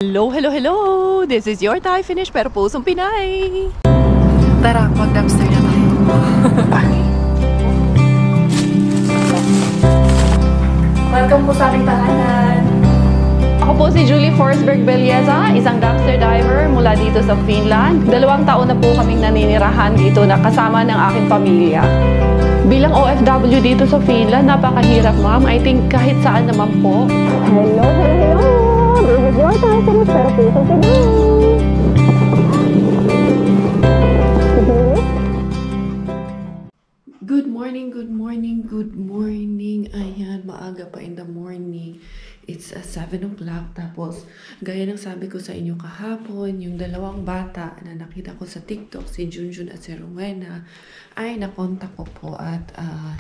Hello, hello, hello! This is your Thai finish pero pusong Pinay! Tara, mag-dumpster na tayo. Welcome po sa aming tahanan. Ako po si Julie Forsberg Belleza, isang dumpster diver mula dito sa Finland. 2 taon na po kaming naninirahan dito na kasama ng aking pamilya. Bilang OFW dito sa Finland, napakahirap ma'am. I think kahit saan naman po. Hello, hello, hello! This is your time to pero puso today. Good morning, good morning, good morning. Ayan, maaga pa in the morning. It's 7 o'clock. Tapos, gaya ng sabi ko sa inyo kahapon, yung 2 bata na nakita ko sa TikTok, si Junjun at si Rowena, ay nakontak ko po at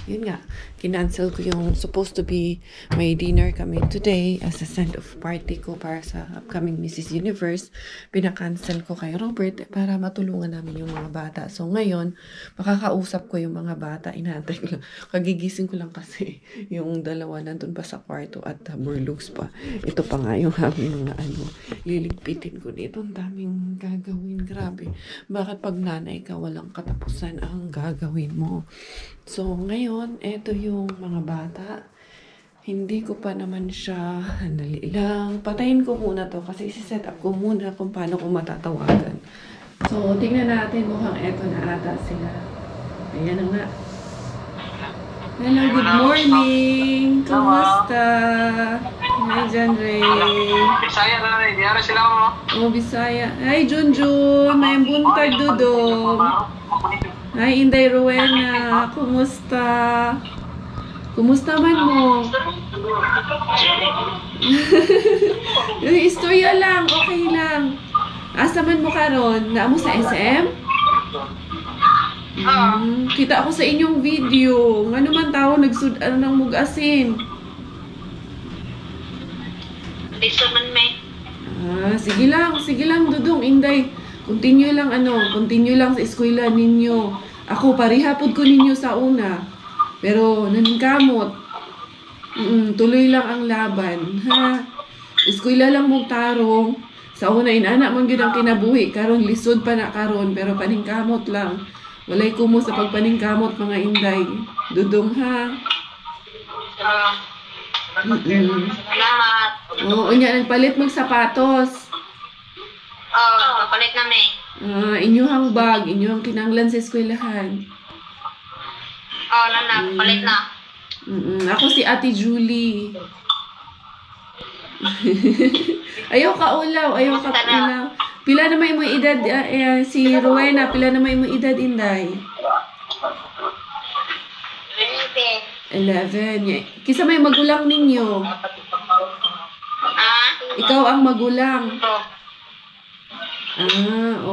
yun nga, kinancel ko yung supposed to be may dinner kami today as a send-off party ko para sa upcoming Mrs. Universe. Pinakancel ko kay Robert para matulungan namin yung mga bata. So ngayon, makakausap ko yung mga bata. Inaantay ko lang. Kagigising ko lang kasi yung 2 nandun pa sa kwarto at burlugs pa. Ito pa nga yung aming mga liligpitin ko dito. Ang daming gagawin. Grabe. Bakit pag nanay ka, walang katapusan ang gagawin mo? So, ngayon, eto yung mga bata. Hindi ko pa naman siya, dali lang. Patayin ko muna to kasi isi-set up ko muna kung paano ko matatawagan. So, tingnan natin mukhang eto na ata sila. Ayan na nga. Hello, good morning! Kumusta? Hi, John Ray. Bisaya na rin. Diyara sila mo. Oh, Bisaya. Hi, Junjun. May buntag dudong. Hi, Inday Rowena. Kumusta? Kumusta man mo? Istorya lang. Okay lang. Asa man mo karon? Naa mo sa SM? Kita ako sa inyong video. Nga naman tao nagsudan ng mugasin. Listen man may. Sige lang, Dudong, Inday. Continue lang sa eskwela ninyo. Ako, parihapod ko ninyo sa una. Pero, naningkamot. Tuloy lang ang laban. Ha? Eskwela lang mong tarong. Sa una, inana man yun ang kinabuhi. Karon lisod pa na karon. Pero paningkamot lang. Walay kumo sa pagpaningkamot, mga Inday. Dudong, ha? Salamat. Oo, nagpalit magsapatos. Papalit na may. Inyuhang bag, inyuhang kinanglan sa eskwelahan. Palit na. Ako si Ate Julie. Ayaw ka ulaw. Pila na may mo edad, si Rowena, pila na may mo edad, Inday? 11. Kisa may magulang ninyo? Ikaw ang magulang.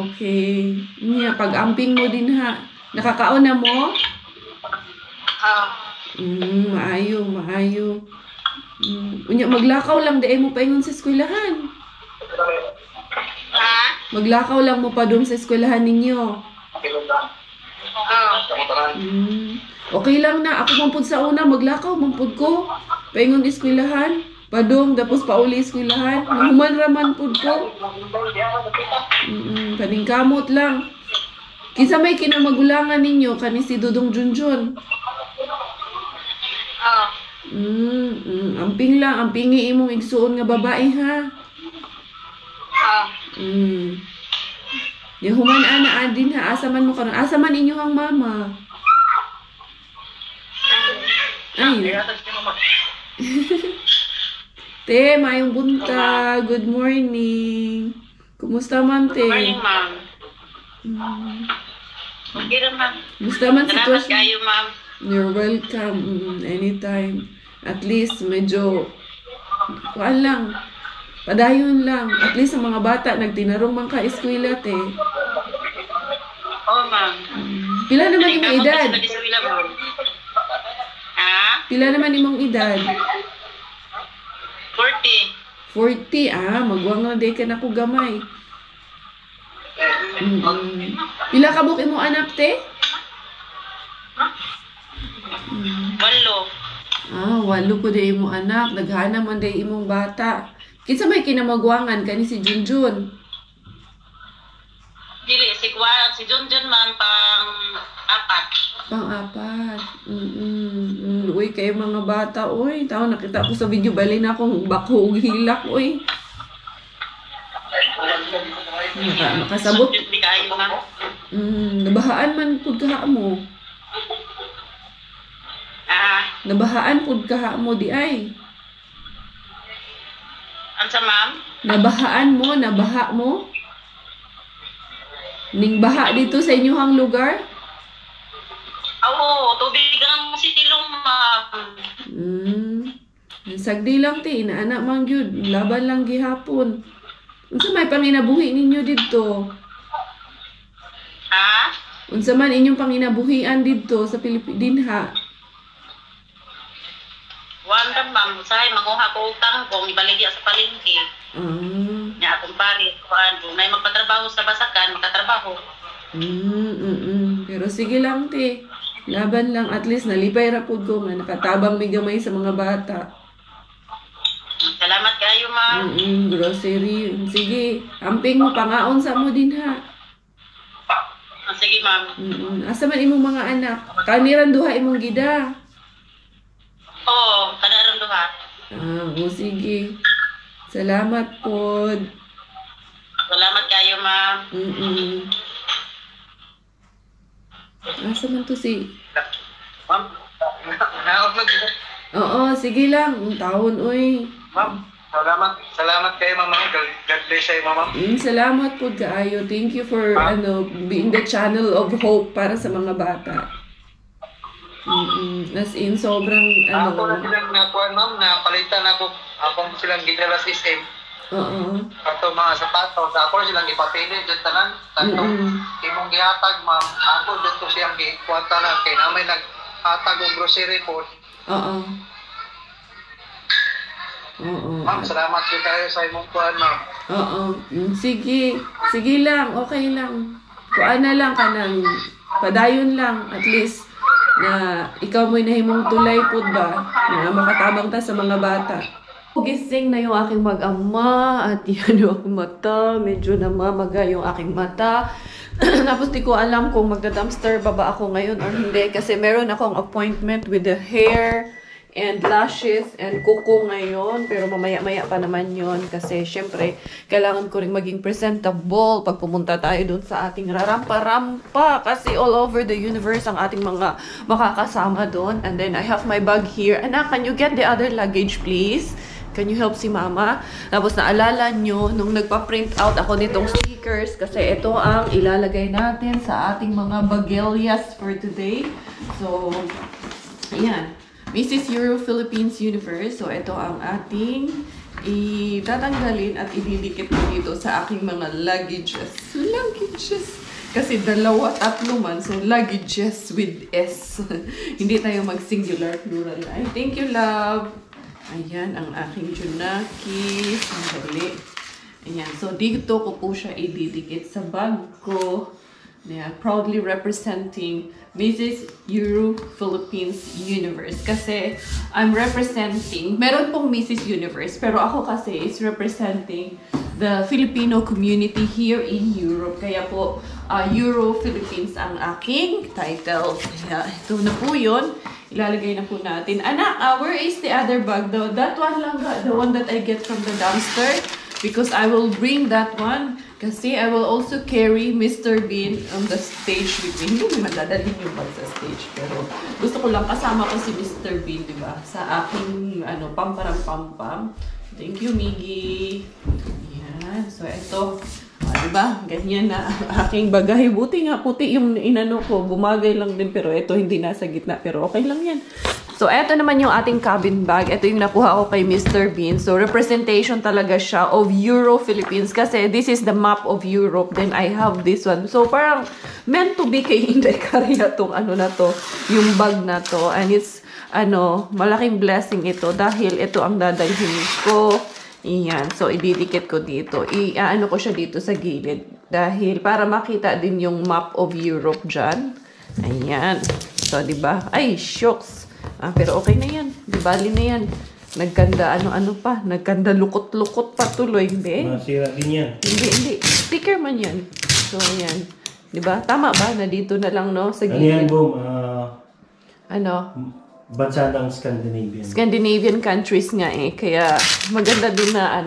Okay. Pag-amping mo din ha. Nakakaon na mo? Maayo. Maglakaw lang, dahil mo paingon sa eskwelahan. Maglakaw lang mo pa doon sa eskwelahan ninyo. Okay lang na. Ako mampud sa una, maglakaw, mampud ko. Paingon eskwelahan. Padong, tapos pauli eskwelahan. Nahuman raman pud ko. Paningkamot lang. Kisa may kinamagulangan ninyo, kani si Dudong Junjun. Amping lang, ampingi imong igsuon nga babae, ha? Yahuman ana adin ha, asa man mo karon? Asa man inyong mama? Ay. Te, mayong bunta. Good morning. Kumusta man, te? Good morning, ma'am. Okay naman. Kumusta man Salamat sitwasyon? kayo, ma'am. You're welcome. Anytime. At least, medyo, kuan lang. Padayon lang. At least, ang mga bata, nagtinarong man ka eskwela, te. Ma'am. Pila naman imong edad? Pila naman imong edad? 40. 40, magwang na day ka na ko gamay. Pila ka buk imong anak, te? 8. 8 ko day imong anak. Daghana man day imong bata. Kinsa may kinamagwangan kani si Junjun? Dili, si Junjun man pang apat. Pang-apat. Uy, kayo mga bata, uy. Tao, nakita ko sa video, bali na akong bako hilak, uy. Makasabot. Di kayo na. Nabahaan man pud kaha mo. Nabahaan pud kaha mo di ay. Ansa ma'am? Nabahaan mo, nabaha mo. Ning baha dito sa inyong lugar? Oo, tubig ang silong ma'am. Sagdi lang ti, inaanak man gyud, laban lang gihapon. Unsa may panginabuhi ninyo didto? Ha? Unsa man inyong panginabuhian didto sa Dinha? Wanda ma'am, usahay manguha ko og tangkong ibaligya sa palengke. Nya akong pari, kung may magpatrabaho sa basakan, makatrabaho. Pero sige lang ti. Laban lang, at least nalipay ra pud ko nga nakatabang may gamay sa mga bata. Salamat kayo ma'am. Grocery. Sige, amping mo pangaon sa mo din ha. Sige ma'am. Asa man imong mga anak? Kaniran duha imong gida. Oo, kanaron duha. Sige. Salamat pod. Salamat kayo ma'am. Asa man to si... Ma'am, naog na dito. Oo, sige lang. Taon, uy. Ma'am, salamat kayo ma'am. God bless kayo ma'am. Salamat po kaayo. Thank you for being the channel of hope para sa mga bata. As in, sobrang Ako na silang nakuha ma'am, napalitan akong silang ginala system. Ato mga sapatos, ako na silang ipapili dyan tanan. Imong gihatag ma'am, ako dyan to siyang gikwanta na kay namin naghatag o grocery po. Ma'am, salamat po kayo sa imong kuhan ma'am. Sige. Sige lang. Okay lang. Kuan na lang ka ng padayon lang. At least na ikaw mo'y nahimong tulay po ba? Na makatabang ta sa mga bata. Gising na yung aking mag-ama at yan yung aking mata. Medyo namamaga yung aking mata. Tapos di ko alam kung magda-dumpster ba ako ngayon or hindi. Kasi meron akong appointment with the hair and lashes and kuko ngayon. Pero mamaya-maya pa naman yon kasi syempre kailangan ko rin maging presentable pag pumunta tayo dun sa ating rarampa-rampa kasi all over the universe ang ating mga makakasama dun. And then I have my bag here. Anak, can you get the other luggage please? Can you help si mama? Tapos naalala nyo, nung nagpa-print out ako nitong stickers, kasi ito ang ilalagay natin sa ating mga bagelias for today. So, ayan. Mrs. Euro Philippines Universe. So, ito ang ating itatanggalin at ididikit ko dito sa aking mga luggages. Luggages! Kasi dalawa, tatlo man. So, luggages with S. Hindi tayo mag-singular plural. Ay, thank you, love! Ayan, ang aking Junaki. Sandali. Ayan. So, dito ko po siya ididikit sa bag ko. Yeah, proudly representing Mrs. Euro Philippines Universe. Kasi, I'm representing, meron pong Mrs. Universe, pero ako kasi is representing the Filipino community here in Europe. Kaya po, Euro Philippines ang aking title. Kaya, ito na po yun. Ilalagay na po natin. Anak, where is the other bag though? That one lang, the one that I get from the dumpster. Because I will bring that one. Kasi I will also carry Mr. Bean on the stage with me. Hindi naman dadalhin yung bag sa stage. Pero gusto ko lang kasama ko si Mr. Bean, di ba? Sa aking, pam-pam-pam-pam. Thank you, Miggy. Yan. So, ito. Diba? Ganyan na ang aking bagay. Buti nga, puti yung inano ko. Bumagay lang din, pero ito hindi nasa gitna. Pero okay lang yan. So, ito naman yung ating cabin bag. Ito yung nakuha ko kay Mr. Bean. So, representation talaga siya of Euro Philippines. Kasi this is the map of Europe. Then, I have this one. So, parang meant to be kay Inday Caria tong na to. Yung bag na to. And it's, malaking blessing ito. Dahil ito ang dadalhin ko. Iyan. So, ididikit ko dito. I-ano ko siya dito sa gilid. Dahil, para makita din yung map of Europe dyan. Ayan. So, diba? Ay, shucks. Pero okay na yan. Di bali na yan. Nagkanda, ano pa. Nagkanda lukot-lukot pa tuloy. Hindi. Masira din yan. Hindi. Sticker man yan. So, yan. Diba? Tama ba? Na dito na lang, no? Sa Ano yan, gilid. boom? Ano? Bansa ng Scandinavian. Scandinavian countries nga eh. Kaya maganda din na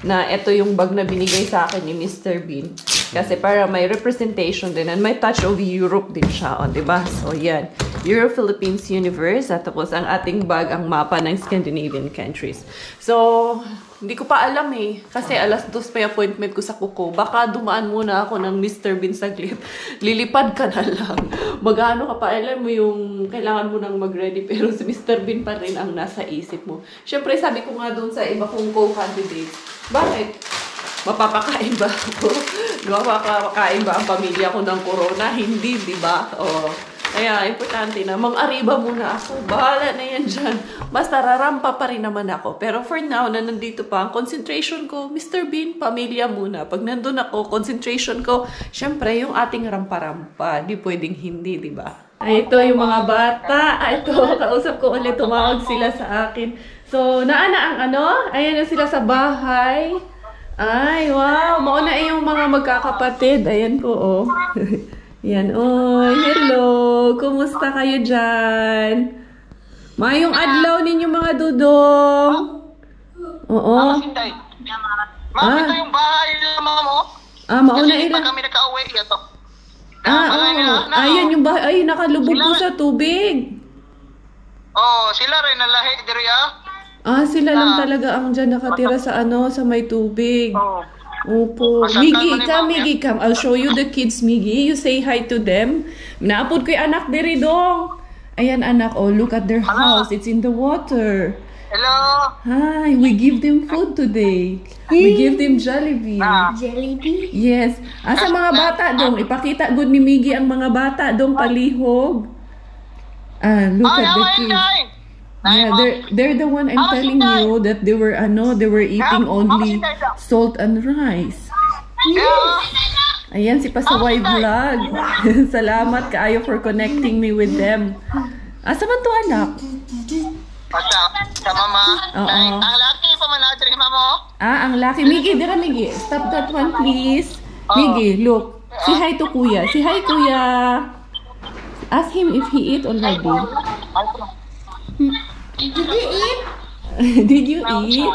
na ito yung bag na binigay sa akin ni Mr. Bean. Kasi para may representation din and may touch of Europe din siya. O, diba? So, yan. Euro-Philippines Universe. At tapos ang ating bag, ang mapa ng Scandinavian countries. So, hindi ko pa alam eh. Kasi alas 2 pa yung appointment ko sa kuko. Baka dumaan muna ako ng Mr. Bean saglit. Lilipad ka na lang. Magano ka pa. Alam mo yung kailangan mo nang mag-ready. Pero si Mr. Bean pa rin ang nasa isip mo. Siyempre, sabi ko nga doon sa iba kong co-candidates, bakit? Mapapakain ba ako? Mapapakain ba ang pamilya ko ng corona? Hindi, di ba? Kaya, importante na, mang-ariba muna ako. Bahala na yan dyan. Basta rarampa pa rin naman ako. Pero for now, na nandito pa, ang concentration ko, Mr. Bean, pamilya muna. Pag nandun ako, concentration ko, syempre, yung ating rampa-rampa. Di pwedeng hindi, di ba? Ito yung mga bata. Ito, kausap ko ulit, tumawag sila sa akin. So, naana ang ayan na sila sa bahay. Ay, wow. Mauna yung mga magkakapatid. Ayan po, Yan, oy, hello. Kumusta kayo dyan? Mayong adlaw ninyo mga dudong. Oo. Ma'am, ito yung bahay nila, ma'am, mauna Kasi ira. pa kami nakauwi, ito. Ayan yung bahay. Ay, nakalubog po sa tubig. Sila rin nalahi, diri, Sila lang talaga ang dyan nakatira sa sa may tubig. Opo. Miggy, come. I'll show you the kids, Miggy. You say hi to them. Naapod ko'y anak diri dong. Ayan, anak. Oh, look at their house. It's in the water. Hello. Hi, we give them food today. We give them Jollibee. Jollibee? Yes. Sa mga bata dong. Ipakita good ni Miggy ang mga bata dong palihog. Look at the kids. Yeah, they're the one I'm telling you that they were eating only salt and rice. Ayan si Pasaway Vlog. Salamat kaayo for connecting me with them. Asa man to anak? Sa mama. Oo. Ang laki pa man natin, mama. Ang laki. Miggy, dira Miggy. Stop that one please. Miggy, look. Say hi to kuya. Say hi kuya. Ask him if he ate already. Did you eat? Did you eat?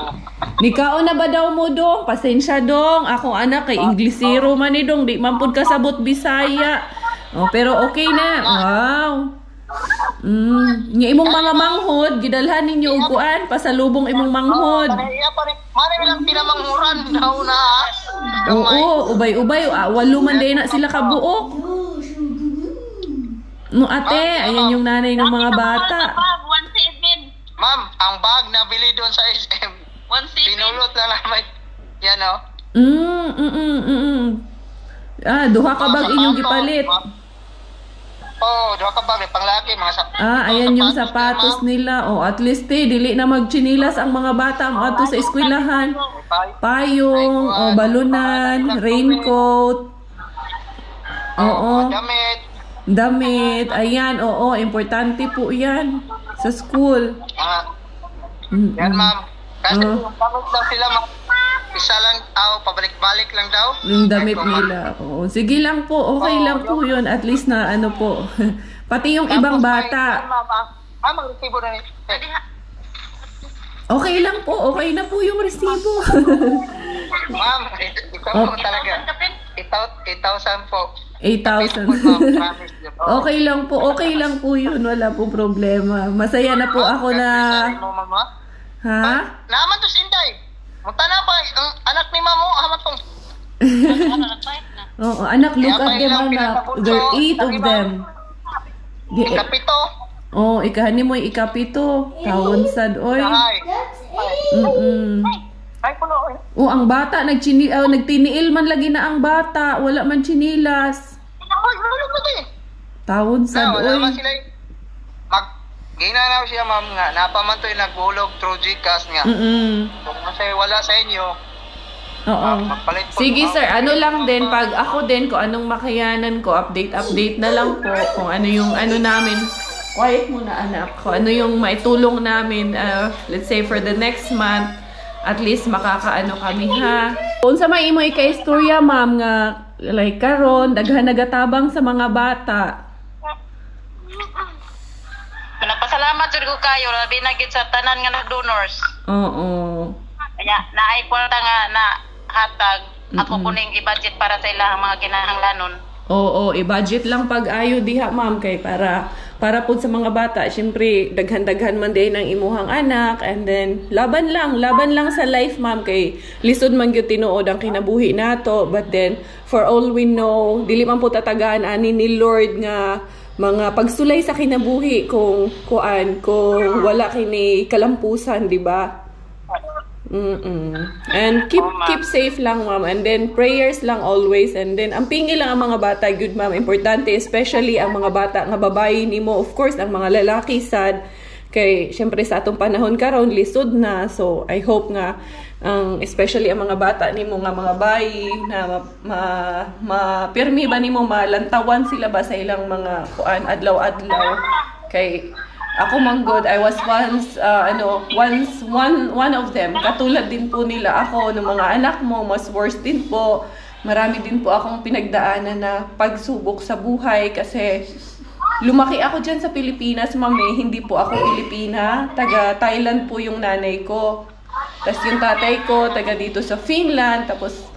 Nikaon na ba daw mo dong? Pasensya dong. Ako anak kay Inglesero man ni dong. Di man pud kasabot Bisaya. Pero okay na. Wow. Nga imong mga manghod, gidalhan ninyo og kuan, pasalubong imong manghod. Mari lang pinamanghuran daw na. Oo, ubay-ubay. Walo man day na sila kabuok. No ate, ayan yung nanay ng mga bata. Ma'am, ang bag na bili doon sa SM, pinulot lang naman. Yan, Duha ka bag inyong gipalit. Duha ka bag, panglaki, mga sapatos. Ayan yung sapatos nila. At least dili na magchinilas ang mga bata ang ato sa eskwelahan. Payong, balunan, raincoat. Damit. Ayan, importante po yan sa school. Yan, ma'am. Kasi damit daw sila, ma'am. Isa lang, pabalik-balik lang daw. Yung damit nila. Sige lang po, okay lang po yun. At least na po. Pati yung ibang bata. Ma'am, mag-resibo na niya. Okay lang po, okay na po yung resibo. Ma'am, ikaw po talaga. 8,000 po. 8,000. Okay lang po yun. Wala po problema. Masaya na po ako na... Ha? Naman to Sinday. Munta na pa, ang anak ni Mamo, hamat kong. Anak, look at them, anak. There are 8 of them. Ikapito. Ikahani mo yung ikapito. Tawon sad, oy. Ay, puno. Ang bata, nagtiniil man lagi na ang bata. Wala man chinilas. Tawon sad, oy. Wala man sila. Ginanaw siya, ma'am, nga. Napaman to yung naghulog through Gcash nga. Kung masaya wala sa inyo, magpalit po. Sige, sir. Ano lang din, pag ako din, kung anong makayanan ko, update na lang po. Kung ano yung namin. quiet muna anak. Kung ano yung maitulong namin, let's say for the next month, at least makakaano kami ha. Kung sa may imo ika-istorya ma'am nga, like karon daghan nagatabang sa mga bata. Nagpasalamat jud ko kayo labi na gid sa tanan nga nag-donors. Oo. Kaya naay kwarta nga na hatag ako kuning i-budget para sa ilang mga kinahanglanon. Oo, i-budget lang pag-ayo diha ma'am kay para po sa mga bata. Syempre daghan-daghan man din ang imuhang anak, and then laban lang sa life ma'am kay lisod man gyud tinuod ang kinabuhi nato, but then for all we know dili man po tatagaan ani ni Lord nga mga pagsulay sa kinabuhi kung wala kini kalampusan, di ba? And keep safe lang ma'am, and then prayers lang always, and then ang pingi lang ang mga bata good ma'am, importante especially ang mga bata nga babae nimo, of course ang mga lalaki sad kay syempre sa atong panahon karon lisod na, so I hope nga especially ang mga bata nimo nga mga bayi na mapirmi ba nimo malantawan sila ba sa ilang mga adlaw-adlaw kay ako man God, I was once one of them. Katulad din po nila ako ng mga anak mo, mas worse din po. Marami din po akong pinagdaanan na pagsubok sa buhay kasi lumaki ako dyan sa Pilipinas, mami. Hindi po ako Pilipina. Taga Thailand po yung nanay ko. Tapos yung tatay ko, taga dito sa Finland. Tapos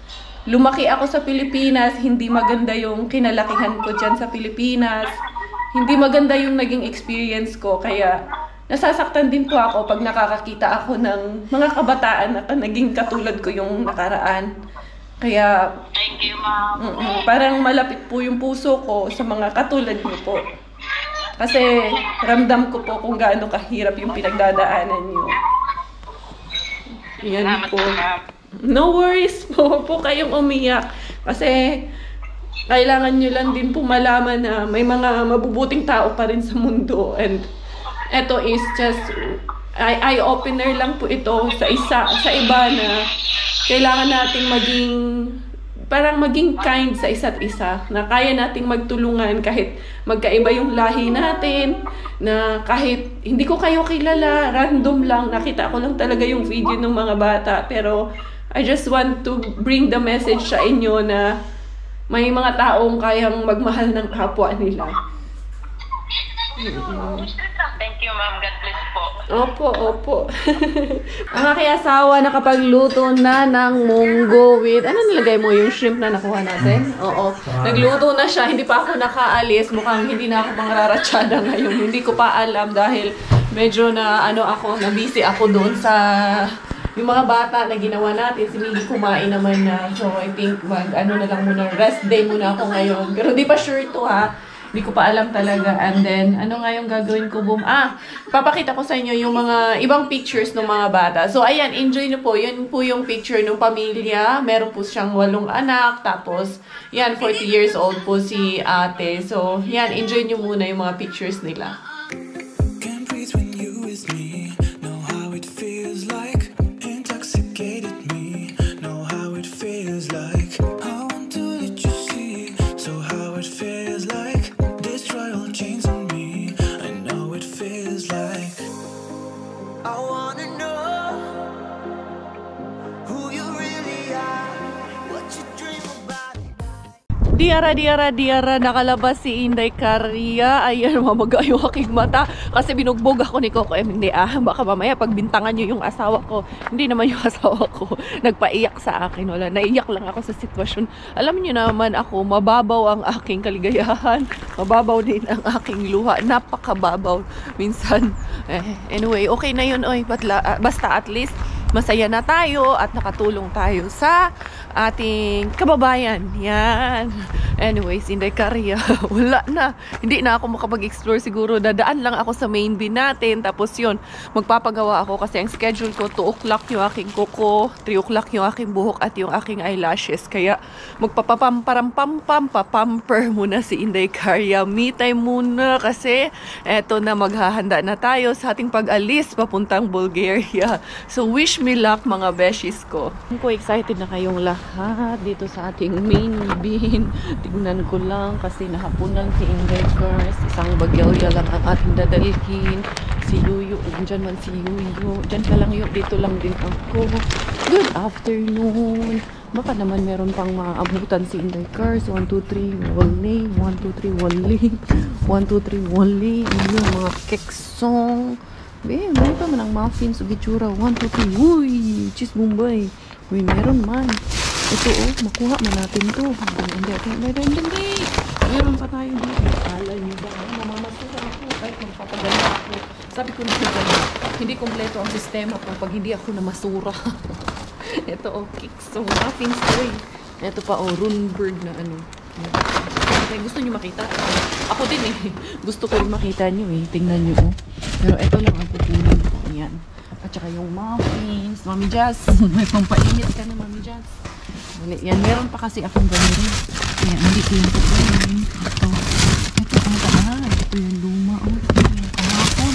lumaki ako sa Pilipinas. Hindi maganda yung kinalakihan ko dyan sa Pilipinas. Hindi maganda yung naging experience ko, kaya nasasaktan din po ako pag nakakakita ako ng mga kabataan na naging katulad ko yung nakaraan. Kaya, Thank you, ma'am. Parang malapit po yung puso ko sa mga katulad niyo po. Kasi ramdam ko po kung gaano kahirap yung pinagdadaanan niyo. Yan Salamat po. ma'am. No worries po, huwag po kayong umiyak. Kasi kailangan nyo lang din po malaman na may mga mabubuting tao pa rin sa mundo. And eto is just eye-opener lang po ito sa iba na kailangan nating maging kind sa isa't isa. Na kaya nating magtulungan kahit magkaiba yung lahi natin. Na kahit hindi ko kayo kilala, random lang, nakita ko lang talaga yung video ng mga bata. Pero I just want to bring the message sa inyo na may mga taong kayang magmahal ng kapwa nila. Thank you, ma'am. God bless po. Opo. Ang aking asawa nakapagluto na ng munggo with, ano nilagay mo, yung shrimp na nakuha natin? Oo. Nagluto na siya, hindi pa ako nakaalis. Mukhang hindi na ako mangraratsada ngayon. Hindi ko pa alam dahil medyo na busy ako doon sa yung mga bata na ginawa natin. Si Miggy kumain naman na. So I think na lang muna, rest day muna ako ngayon. Pero di pa sure to ha. Hindi ko pa alam talaga. And then, ano nga yung gagawin ko, boom? Papakita ko sa inyo yung mga ibang pictures ng mga bata. So, ayan, enjoy nyo po. Yun po yung picture ng pamilya. Meron po siyang 8 anak. Tapos, yan, 40 years old po si ate. So, yan, enjoy nyo muna yung mga pictures nila. Can't breathe when you with me. Know how it feels like. Intoxicated me. Know how it feels like. I want to let you see. So how it feels like. Destroy all chains on me. I know it feels like. I wanna know who you really are. What you dream about. Diara, nakalabas si Inday Caria. Ayan, mamaga yung aking mata. Kasi binugbog ako ni Coco. Hindi baka mamaya pagbintangan nyo yung asawa ko. Hindi naman yung asawa ko nagpaiyak sa akin. Wala, naiyak lang ako sa sitwasyon. Alam nyo naman ako, mababaw ang aking kaligayahan. Mababaw din ang aking luha. Napakababaw minsan. Anyway, okay na yun. Basta at least masaya na tayo at nakatulong tayo sa ating kababayan. Yan. Anyways, Inday Caria, wala na. Hindi na ako makapag-explore siguro. Dadaan lang ako sa main bin natin. Tapos yun, magpapagawa ako kasi ang schedule ko, 2 o'clock yung aking kuko, 3 o'clock yung aking buhok at yung aking eyelashes. Kaya magpapamper muna si Inday Caria. Me time muna kasi eto na maghahanda na tayo sa ating pag-alis papuntang Bulgaria. So wish Wish me luck mga beshies ko. Excited na kayong lahat dito sa ating main bin. Tignan ko lang kasi nahapunan si Inday Girls. Isang bagelya lang ang ating dadalhin. Si Yuyo, dyan man si Yuyo. Dyan ka lang yun, dito lang din ako. Good afternoon. Baka naman meron pang maabutan si Inday Girls. 1, 2, 3, wali. 1, 2, 3, wali. 1, 2, 3, wali. Ayun, mga keksong. May pa man ang muffins o gitsura. 1, 2, 3. Uy! Cheese Bombay. Uy, meron man. Ito makuha man natin to. Hindi. Meron pa tayo dito. Alay niyo ba? Mamamasura ako. Kahit magpapaganda ako. Sabi ko na hindi kompleto ang sistema pag hindi ako namasura. Ito cakes. So, muffins to eh. Ito pa Runberg na ano. Gusto nyo makita? Ako din eh. Gusto ko rin makita nyo eh. Tingnan nyo oh. Pero ito lang ang pupunin ko. Ayan. At saka yung muffins. Mami Jazz. May pampainit ka na Mami Jazz. Yan. Meron pa kasi akong ganito. Ayan. Hindi ko yung pupunin. Ito. Ito yung luma. Ito yung kahapon.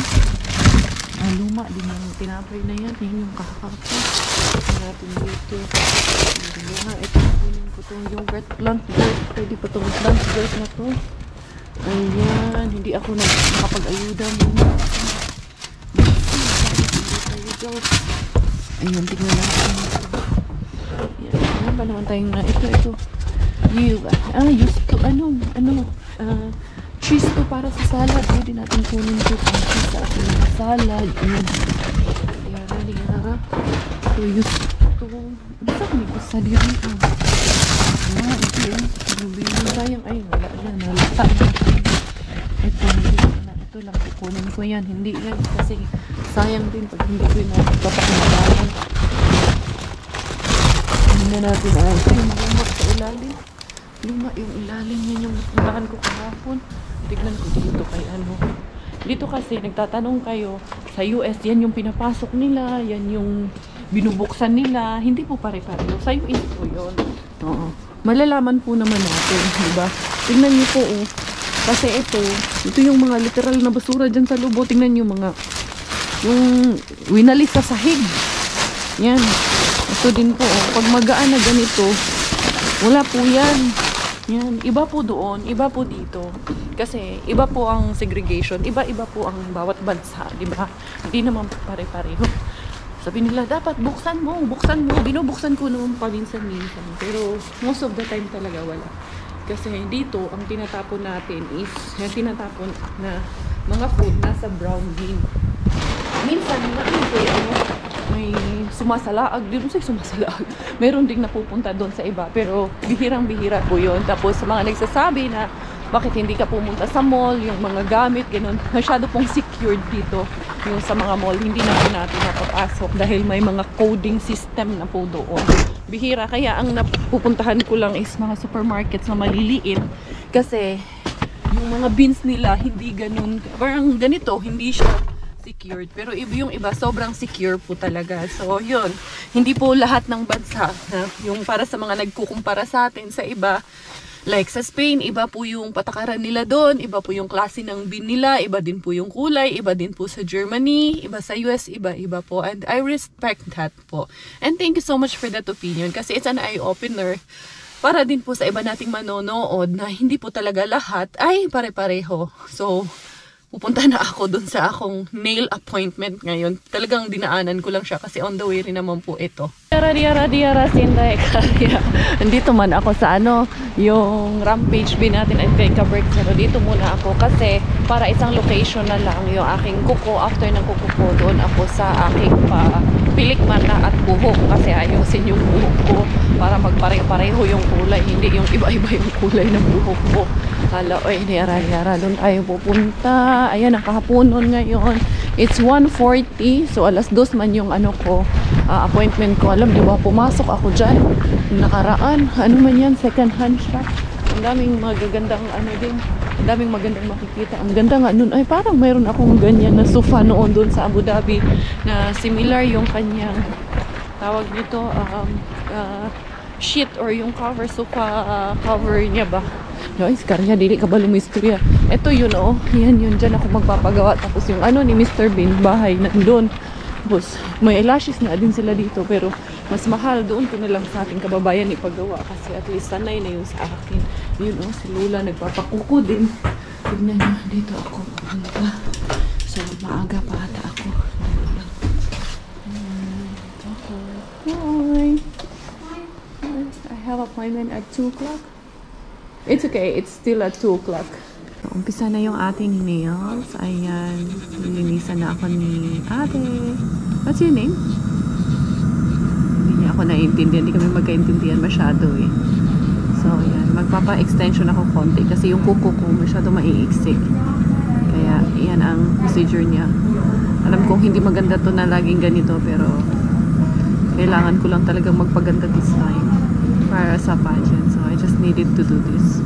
Luma. Di na yung tinapay na yan. Yan yung kahapon. Natin dito. Ito pupunin ko itong yogurt plant bird. Pwede pa itong plant bird na to. Ayan. Hindi ako nakapag-ayuda muna. Ayan, tignan natin. Ayan, ano ba naman tayong na ito. Used to, cheese to para sa salad. Pwede natin kunin ito ang cheese sa ating mga salad. Ayan. Yara. Ito, used to. Basta kami ko sa diri. Ito yun. Sayang, ay, wala na. Nalata na. Ito lang kukunin ko yan. Hindi yan kasi sayang din pag hindi ko yung napapakinabahan. Hindi natin ito yung lumot sa ilalim. Luma yung ilalim yan yung napuntahan ko kahapon. Tignan ko dito kay ano. Dito kasi nagtatanong kayo sa US yan yung pinapasok nila. Yan yung binubuksan nila. Hindi po pare-pareho. Sa US po yun. Oo. Malalaman po naman natin. Diba? Tignan niyo po oh. Kasi ito yung mga literal na basura dyan sa lubo. Tingnan nyo yung winalis sa sahig. Yan. Ito din po. Pag magaan na ganito, wala po yan. Yan. Iba po doon. Iba po dito. Kasi iba po ang segregation. Iba-iba po ang bawat bansa. Diba? Hindi naman pare-pareho. Sabi nila, dapat buksan mo. Binubuksan ko naman paminsan-minsan. Pero most of the time talaga wala. Kasi dito, ang tinatapon natin is, yung tinatapon na mga food nasa brown bin. Minsan, may sumasalaag. Di mo say sumasalaag. Meron ding napupunta doon sa iba. Pero bihirang-bihira po yun. Tapos sa mga nagsasabi na bakit hindi ka pumunta sa mall, yung mga gamit, ganun. Masyado pong secured dito. Yung sa mga mall, hindi na po natin napapasok dahil may mga coding system na po doon. Bihira. Kaya ang napupuntahan ko lang is mga supermarkets na maliliit. Kasi yung mga bins nila, hindi ganun. Parang ganito, hindi siya secured. Pero yung iba, sobrang secure po talaga. So, yun. Hindi po lahat ng bansa. Yung para sa mga nagkukumpara sa atin sa iba, like sa Spain, iba po yung patakaran nila doon, iba po yung klase ng bin nila, iba din po yung kulay, iba din po sa Germany, iba sa US, iba po. And I respect that po. And thank you so much for that opinion kasi it's an eye-opener para din po sa iba nating manonood na hindi po talaga lahat ay pare-pareho. So, pupunta na ako dun sa akong nail appointment ngayon. Talagang dinaanan ko lang siya kasi on the way rin naman po ito. Diara, Sinday, kaya. Andito man ako sa yung Rampage bin natin at Vega Break. Pero dito muna ako kasi para isang location na lang yung aking kuko. After ng kuko ko, doon ako sa aking pilik mata at buhok kasi ayusin yung buhok ko para magpare-pareho yung kulay. Hindi yung iba-iba yung kulay ng buhok ko. Hala, oy, diara, doon tayo pupunta. Ayan, ang kahaponon ngayon. It's 1:40. So, alas 2 man yung appointment ko. Alam, di ba, pumasok ako dyan. Nakaraan. Ano man yan? Second hand shop. Ang daming magagandang din. Ang daming magandang makikita. Ang ganda nga nun. Ay, parang mayroon akong ganyan na sofa noon doon sa Abu Dhabi na similar yung kanyang tawag nito sheet or yung cover, sofa cover niya ba? Guys, karya, dili ka ba lumistorya? Ito yun, yan yun, dyan ako magpapagawa. Tapos yung ni Mr. Bean, bahay, nandun. Tapos, may eyelashes na din sila dito, pero mas mahal. Doon ko na lang sa ating kababayan ipagawa kasi at least sanay na yun sa akin. Yun oh, si Lula nagpapakuko din. Tignan nyo, dito ako pupunta. So, maaga pa ata ako. Hi! I have appointment at 2 o'clock. It's okay, it's still at 2 o'clock. Umpisa na yung ating nails. Ayan, nilinisan na ako ni ate. What's your name? Hindi niya ako naiintindihan. Hindi kami magkaintindihan masyado eh. So, ayan. Magpapa-extension ako konti kasi yung kuko ko masyado maiiksik. Kaya, yan ang procedure niya. Alam kong hindi maganda to na laging ganito pero kailangan ko lang talagang magpaganda this time para sa pageant. So, I just needed to do this.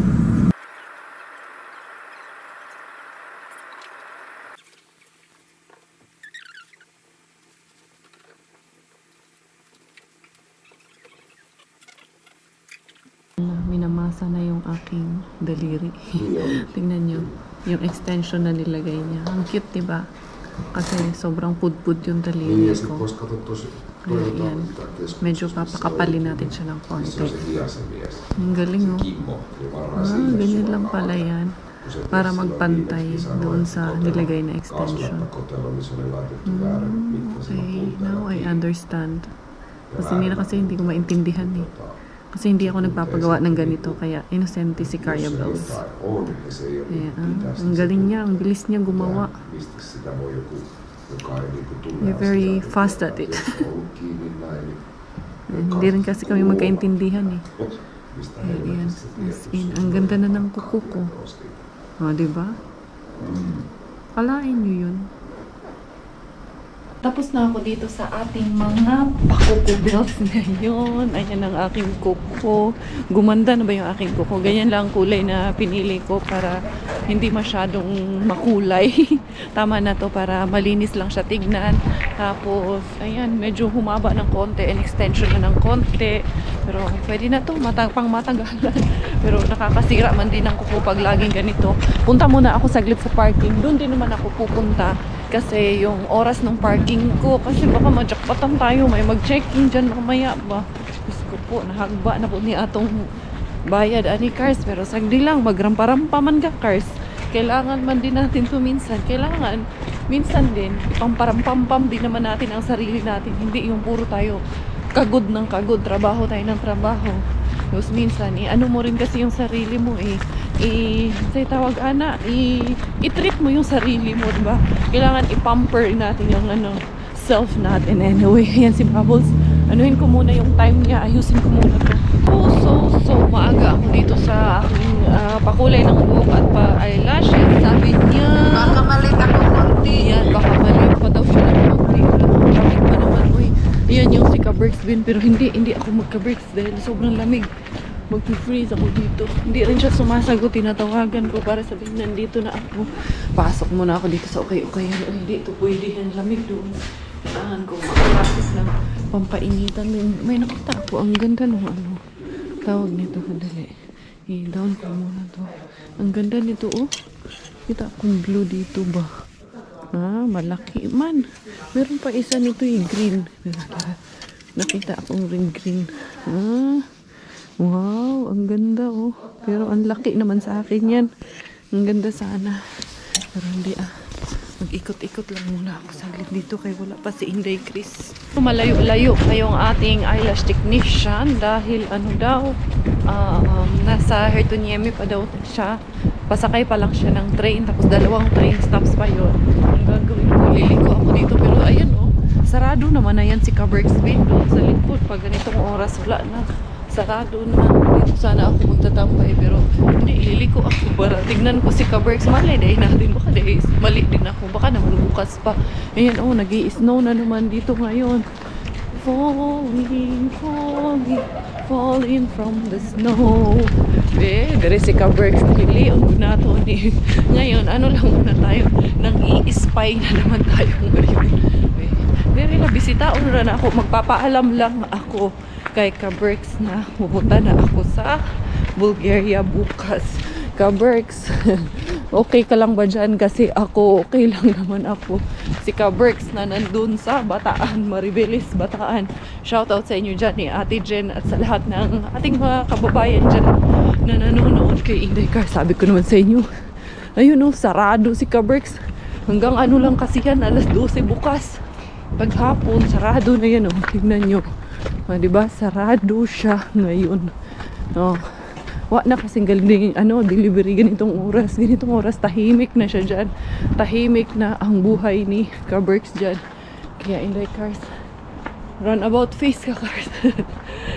Minamasa na yung aking daliri. Tingnan nyo, yung extension na nilagay niya. Ang cute, diba? Kasi sobrang pudpud yung daliri ko. Kaya yan, medyo papakapalin natin siya ng konti. Ang galing, oh. Ganyan lang pala yan. Para magpantay doon sa nilagay na extension. Okay, now I understand. Kasi hindi ko maintindihan eh. Kasi hindi ako nagpapagawa ng ganito, kaya inosente si Carya Bells. Kaya, ang galing niya, ang bilis niya gumawa. You're very fast at it. Hindi rin kasi kami magkaintindihan eh. Ayan, as in, ang ganda na ng kuko ko. O, diba? Kalain nyo yun. Tapos na ako dito sa ating mga pakuko bells ngayon. Ayan ang aking kuko. Gumanda na ba yung aking kuko? Ganyan lang ang kulay na pinili ko para hindi masyadong makulay. Tama na to para malinis lang siya tignan. Tapos, ayan, medyo humaba ng konti and extension na ng konti. Pero pwede na to, pang matagalan. Pero nakakasira man din ang kuko pag laging ganito. Punta muna ako saglit sa parking. Doon din naman ako pupunta. Kasi yung oras ng parking ko, kasi baka majakpatan tayo, may mag-check-in dyan mamaya ba. Diyos ko po, nahagba na po ni atong bayad ani cars. Pero sagdi lang, magrampa-rampa man ka cars. Kailangan man din natin to minsan. Kailangan, minsan din, pamparampampam din naman natin ang sarili natin. Hindi yung puro tayo kagod ng kagod, trabaho tayo ng trabaho. Tapos minsan, ano mo rin kasi yung sarili mo say tawag i-treat mo yung sarili mo, diba? Kailangan i-pamper natin yung self natin. Anyway, yan si Bubbles. Anuhin ko muna yung time niya, ayusin ko muna to. So maaga ako dito sa aking pakulay ng buhok at pa-eyelashes. Sabi niya, baka malit ako konti. Yan, baka malit pa daw siya ng konti. Lamig pa naman, uy. Yan yung si Ka-Berks bin, pero hindi ako magka-Berks dahil sobrang lamig. Mag-freeze ako dito. Hindi rin siya sumasagot. Tinatawagan ko para sabihin nandito na ako. Pasok muna ako dito sa okay-okayan. Hindi ito pwede yan. Lamig doon. Kailangan ko makalapit ng pampainitan. May nakita ako. Ang ganda nung tawag nito. Kadali. I-down ko muna to. Ang ganda nito, oh. Kita akong blue dito ba? Malaki man. Meron pa isa nito yung green. Nakita akong ring green. Wow, ang ganda oh. Pero ang laki naman sa akin yan. Ang ganda sana. Pero hindi Mag-ikot-ikot lang muna ako saglit dito kay wala pa si Inday Chris. Malayo-layo kayong ating eyelash technician dahil nasa Hertoniemi pa daw siya. Pasakay pa lang siya ng train tapos 2 train stops pa yun. Ang gagawin ko, liliko ako dito pero ayan oh. Sarado naman na yan si Ka-Berks bin doon sa likod. Pag ganitong oras wala na. Sarado na. Dito sana ako magtatambay pero hindi, ililiko ako para tignan ko si Ka-Berks. Mali dahil natin. Baka dahil mali din ako. Baka naman bukas pa. Ayan oh, nag-i-snow na naman dito ngayon. Falling from the snow. Dari si Ka-Berks pili. Ang gunato ni. Ngayon, lang muna tayo. Nang i-spy na naman tayo ngayon. Very labisita. Na ako. Magpapaalam lang ako kay Ka-Berks na pupunta na ako sa Bulgaria bukas. Ka-Berks, Okay ka lang ba dyan? Kasi ako, okay lang naman ako. Si Ka-Berks na nandun sa Bataan, Maribeles, Bataan. Shoutout sa inyo dyan ni Ate Jen at sa lahat ng ating mga kababayan dyan na nanonood kay Inday Car. Sabi ko naman sa inyo, ayun o, sarado si Ka-Berks. Hanggang ano lang kasi yan, alas 12 bukas. Paghapon, sarado na yan o. Tignan nyo. Diba? Sarado siya ngayon. Oh. Wa na kasing galing delivery ganitong oras tahimik na siya dyan, tahimik na ang buhay ni Ka-Berks dyan. Kaya Inday Cars, runabout face ka Cars.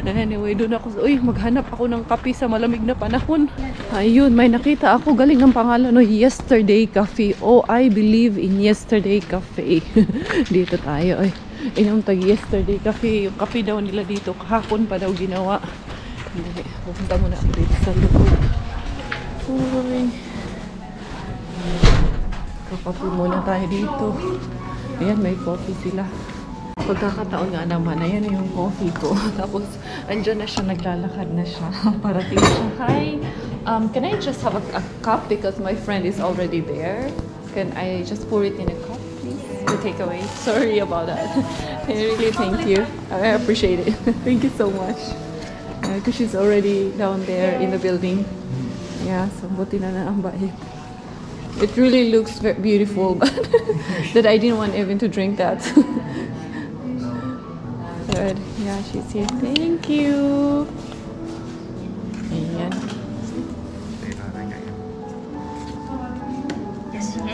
Anyway, doon ako, maghanap ako ng kape sa malamig na panahon. Ayun, may nakita ako galing ng pangalan Yesterday Cafe. Oh, I believe in Yesterday Cafe. Dito tayo inom tag Yesterday Cafe. Yung kape daw nila dito kahapon pa daw ginawa. Hindi, pupunta muna ako dito sa loob. Uy. Kakape muna tayo dito. Ayan, may coffee sila. Pagkakataon nga naman, ayan yung coffee ko. Tapos, andyan na siya, naglalakad na siya. Parating siya. Hi, can I just have a cup? Because my friend is already there. Can I just pour it in a cup, please? To take away. Sorry about that. I really thank you. I appreciate it. Thank you so much. Because she's already down there in the building. Yeah, so buti na ang bait. It really looks very beautiful, but that I didn't want even to drink that. Good. Yeah, she's here. Thank you. Ayan.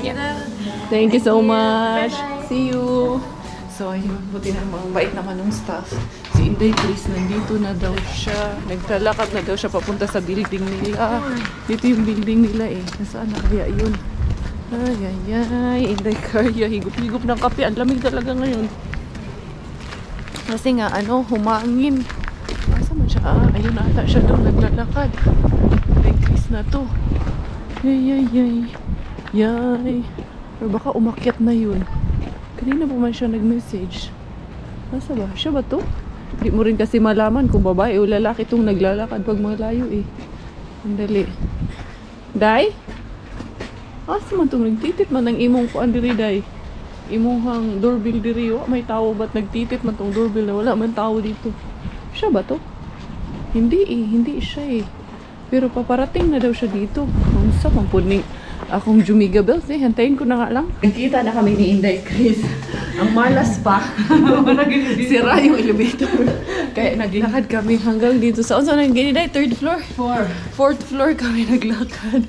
Yeah. Thank you so much. See you. So, ayun, buti na bait naman ng staff. Si Inday Chris, nandito na daw siya. Naglalakad na daw siya papunta sa building nila. Dito yung building nila Nasaan na kaya yun? Ay, Inday Kaya. Higup-higup ng kape. Ang lamig talaga ngayon. Kasi nga, humangin. Asa man siya? Ayun ata siya daw naglalakad. Inday Chris na to. Yay. Or baka umakyat na yun. Kanina po man siya nag-message. Nasa ba? Siya ba to? Hindi mo rin kasi malaman kung babae o lalaki itong naglalakad pag malayo Ang dali. Day? Asa man itong nagtitit man ng imong kuan diri, Day? Imong hang doorbell diri. May tao ba't nagtitit man itong doorbell na wala man tao dito? Siya ba to? Hindi siya Pero paparating na daw siya dito. Ang sa pampuning akong Jumiga Bells hantayin ko na nga lang. Nakita na kami ni Inday Chris. Ang malas pa. Sira yung elevator. Kaya naglakad kami hanggang dito sa nang Day? Third floor? Fourth floor kami naglakad.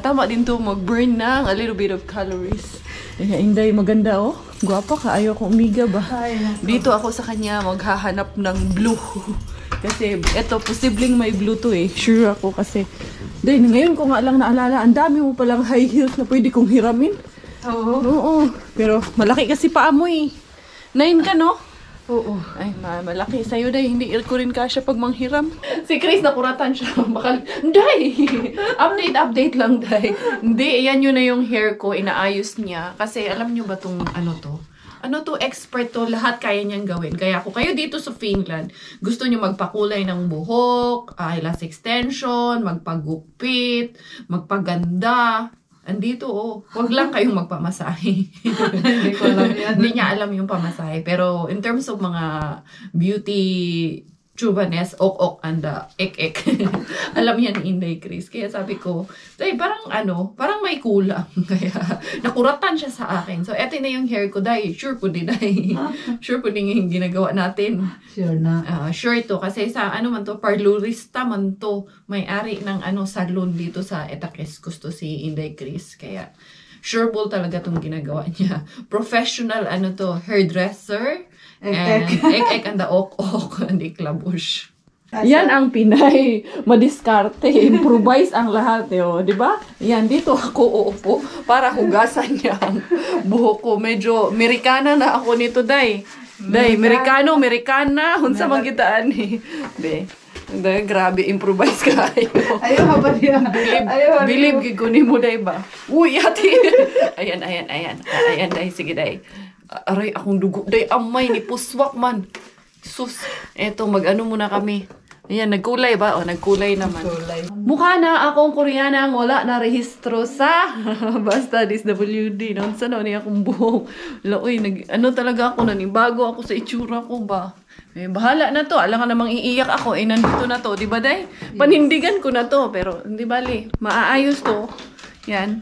Tama din to mag-burn ng a little bit of calories. Inday, maganda Gwapa ka, ayaw kong umiga ba? Dito ako sa kanya maghahanap ng blue. Kasi eto, posibleng may blue to Sure ako kasi Day, ngayon ko nga lang naalala, ang dami mo palang high heels na pwede kong hiramin. Oo. Pero malaki kasi paa mo 9 ka, no? Oo. Ay, malaki sa'yo, Day. Hindi ko rin kasya pag manghiram. Si Chris, nakuratan siya. Day! Update lang, Day. Hindi, ayan yun na yung hair ko. Inaayos niya. Kasi alam nyo ba itong expert to, lahat kaya niyang gawin. Kaya kung kayo dito sa Finland, gusto niyo magpakulay ng buhok, eyelash extension, magpagupit, magpaganda, andito wag lang kayong magpamasahe. Hindi ko alam yan. Hindi niya alam yung pamasahe. Pero in terms of mga beauty Chuvanes, ok and ek. Alam yan ni Inday Chris. Kaya sabi ko, Day, parang may kulang. Kaya nakuratan siya sa akin. So, eto na yung hair ko, Day. Sure po Day. Sure po din yung ginagawa natin. Sure na. Sure to. Kasi sa parlurista man to. May-ari ng salon dito sa Etakes. Gusto si Inday Chris. Kaya, sure po talaga tong ginagawa niya. Professional, hairdresser. Ek and the ok, hindi klabush. Yan ang Pinay. Madiskarte. Improvise ang lahat. Di ba? Yan, dito ako uupo para hugasan niya ang buhok ko. Medyo Amerikana na ako nito, Day. Day, Amerikana. Hunsa magitaan Day. Grabe, improvise ka. Ayaw ba niya? Believe gikunin mo, Day ba? Uy, ati. Ayan, Day. Sige, Day. Aray, akong dugo. Day, amay ni puswak man. Sus, eto, muna kami. Ayan, nagkulay ba? O, nagkulay naman. Mukha na akong Koreana ang wala na rehistro sa basta DSWD. Noon sa noon akong buhok. Uy, ano talaga ako bago ako sa itsura ko ba? Eh, bahala na to. Alam ka namang iiyak ako. Eh, nandito na to. Diba, day? Panindigan ko na to. Pero, hindi bali. Maaayos to. Yan.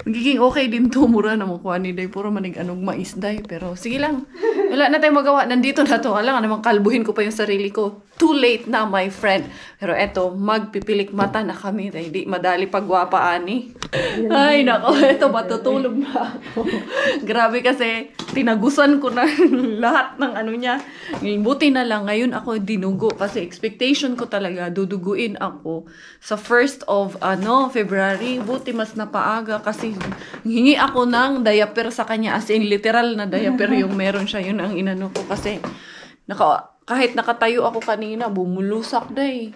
Magiging okay din to. Mura na mukha ni day. Puro manig-anong mais, day. Pero, sige lang. Wala na tayong magawa. Nandito na to. Alam ka namang kalbuhin ko pa yung sarili ko. Too late na, my friend. Pero eto, magpipilik mata na kami. Hindi madali pagwapa, ani. Ay, nako. Eto, matutulog na ako. Grabe kasi, tinagusan ko na lahat ng ano niya. Buti na lang, ngayon ako dinugo. Kasi expectation ko talaga, duduguin ako sa 1st of February. Buti mas napaaga kasi hingi ako ng diaper sa kanya. As in, literal na diaper yung meron siya. Yun ang inano ko kasi kahit nakatayo ako kanina, bumulusak day.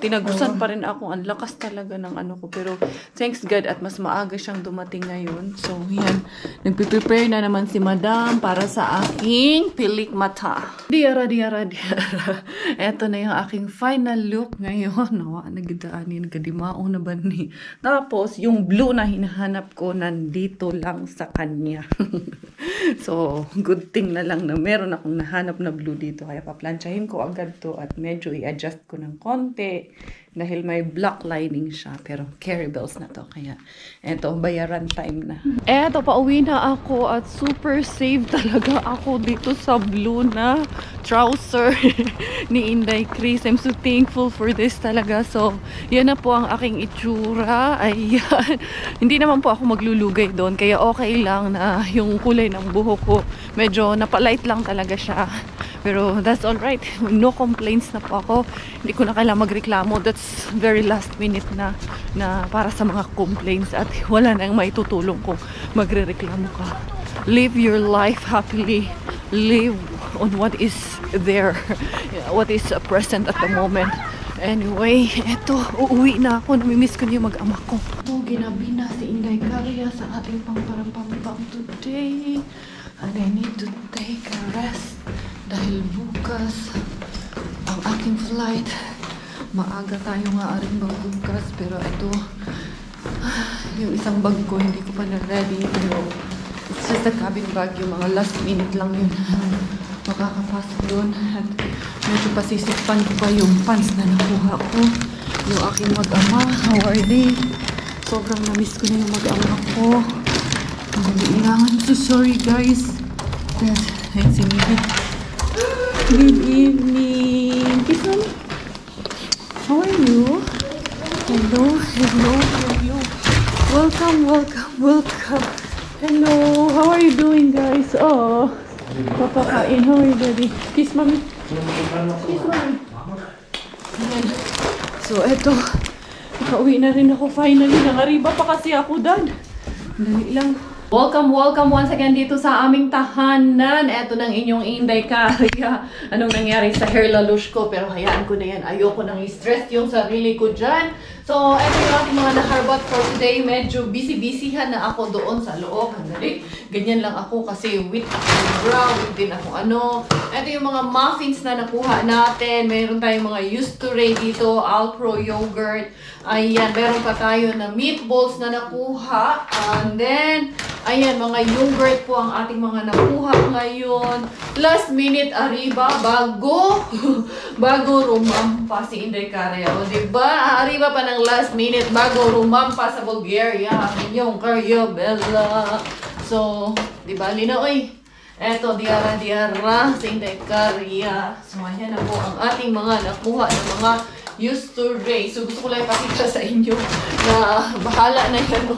Tinagusan pa rin ako. Ang lakas talaga ng ano ko. Pero thanks God at mas maaga siyang dumating ngayon. So, yan. Nagpiprepare na naman si Madam para sa aking pilik mata. Diara. Eto na yung aking final look ngayon. Nawa, nagdaanin, nagkadimao na ba ni? Tapos, yung blue na hinahanap ko, nandito lang sa kanya. So, good thing na lang na meron akong nahanap na blue dito. Kaya planchahin ko agad to at medyo i-adjust ko ng konti dahil may black lining siya. Pero carry bells na to. Kaya eto, bayaran time na. Eto, pauwi na ako at super save talaga ako dito sa blue na trouser ni Inday Chris. I'm so thankful for this talaga. So, yan na po ang aking itsura. Ayan. Hindi naman po ako maglulugay doon. Kaya okay lang na yung kulay ng buhok ko. Medyo napalight lang talaga siya. Pero that's alright. No complaints na po ako. Hindi ko na kailangan magreklamo. That's very last minute na para sa mga complaints. At wala nang maitutulong kung magre-reklamo ka. Live your life happily. Live on what is there. What is present at the moment. Anyway, eto, uuwi na ako. Namimiss ko niyo mag-ama ko. Ginabi na si Inday Caria sa ating pangparampambang today. And I need to take a rest. Dahil bukas ang aking flight. Maaga tayo nga aring magbukas. Pero ito, yung isang bag ko, hindi ko pa na-ready. Pero it's just a cabin bag. Yung mga last minute lang yun. Makakapasok doon. At medyo pasisippan ko pa yung pants na nakuha ko. Yung aking mag-ama. How are they? Sobrang na-miss ko na yung mag-ama ko. I'm so sorry guys. Ayan si Mimi. Good evening. Kiss me. How are you? Hello. Welcome. Hello. How are you doing guys? Oh, papakain. How are you daddy? Kiss mommy. Kiss mommy. Ayan. So eto, nakauwi na rin ako finally. Nangariba pa kasi ako dad. Dali lang. Welcome once again dito sa aming tahanan. Eto ng inyong Inday Caria. Anong nangyari sa hair lalush ko? Pero hayaan ko na yan. Ayoko nang i-stress yung sarili ko dyan. So, eto yung ating mga nakarbat for today. Medyo busy-busyhan na ako doon sa loob. Handali. Ganyan lang ako kasi with akong brow, with din akong ano. Eto yung mga muffins na nakuha natin. Meron tayong mga used to ray dito. Alpro yogurt. Ayan, meron pa tayo na meatballs na nakuha. And then, ayan, mga yogurt po ang ating mga nakuha ngayon. Last minute, Arriba, bago rumampa si Inday Caria. O, diba? Arriba pa ng last minute bago rumampa sa Bulgaria. Yung Caria-Bella. So, diba, Linoy? Eto, diara si Inday Caria. So, ayan na po ang ating mga nakuha ng mga used to ray. So, gusto ko lang ipakita sa inyo na bahala na yan.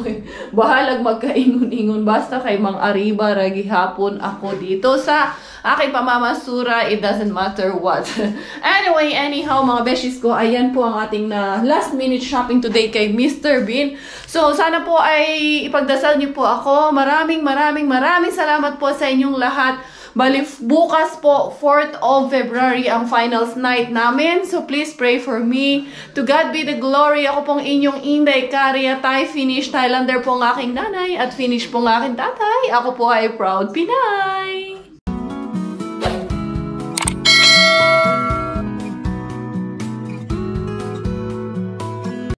Bahalag magkaingon-ingon. Basta kay Mang Arriba, ragi hapon ako dito sa aking pamamasura. It doesn't matter what. Anyway, anyhow, mga beshies ko, ayan po ang ating na last minute shopping today kay Mr. Bean. So, sana po ay ipagdasal niyo po ako. Maraming salamat po sa inyong lahat. Bali, bukas po, 4th of February, ang finals night namin. So, please pray for me. To God be the glory. Ako pong inyong Inday Caria. Thai Finnish Thailander po ang aking nanay. At Finnish po ang aking tatay. Ako po ay proud Pinay.